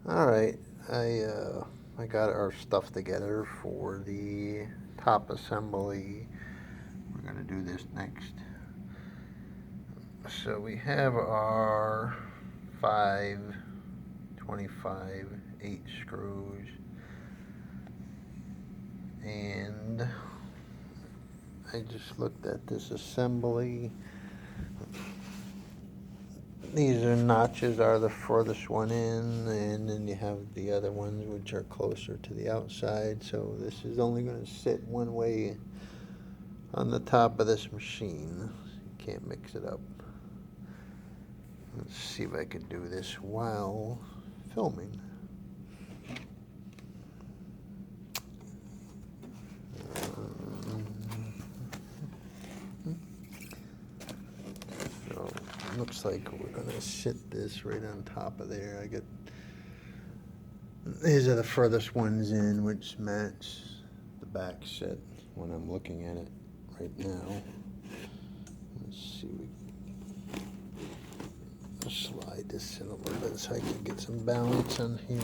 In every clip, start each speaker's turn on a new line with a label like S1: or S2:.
S1: Alright, I got our stuff together for the top assembly. We're going to do this next. So we have our 5 25 8 screws, and I just looked at this assembly. These notches are the furthest one in, and then you have the other ones which are closer to the outside. So this is only going to sit one way on the top of this machine. You can't mix it up. Let's see if I can do this while filming. So looks like we're gonna sit this right on top of there. These are the furthest ones in, which match the back set when I'm looking at it right now. Let's see. I'll slide this in a little bit so I can get some balance on here.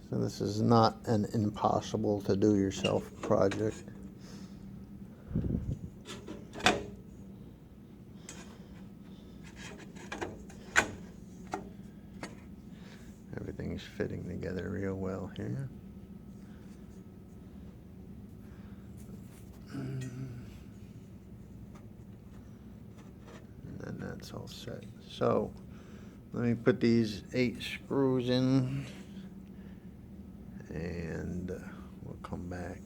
S1: So this is not an impossible to do yourself project. Everything's fitting together real well here. And then that's all set. So let me put these 8 screws in, and we'll come back.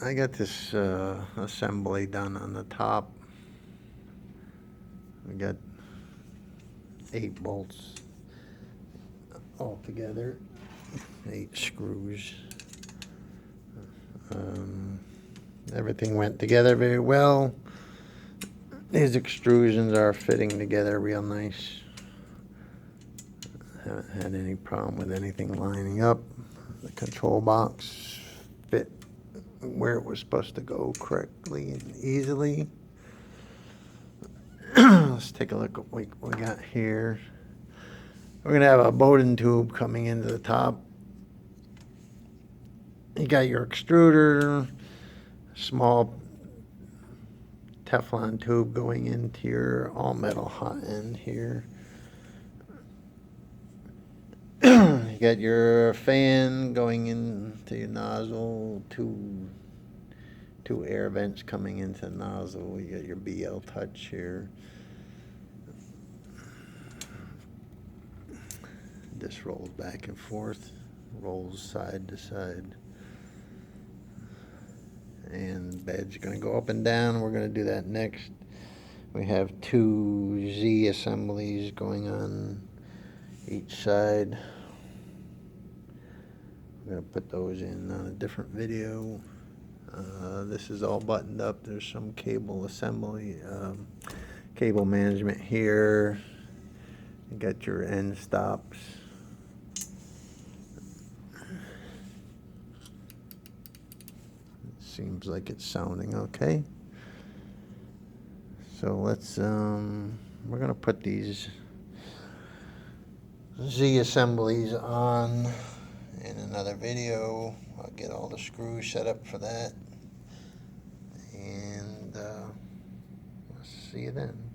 S1: I got this assembly done on the top. We got 8 bolts all together, 8 screws. Everything went together very well. These extrusions are fitting together real nice. Haven't had any problem with anything lining up. The control box fit where it was supposed to go correctly and easily. Let's take a look at what we got here. We're going to have a Bowden tube coming into the top. You got your extruder, small Teflon tube going into your all-metal hot end here. You got your fan going into your nozzle, two air vents coming into the nozzle. You got your BL touch here. This rolls back and forth, rolls side to side. And the bed's going to go up and down. We're going to do that next. We have 2 Z assemblies going on each side. We're going to put those in on a different video. This is all buttoned up. There's some cable assembly, cable management here. You got your end stops. Seems like it's sounding okay. So let's, we're going to put these Z assemblies on in another video. I'll get all the screws set up for that. And I'll see you then.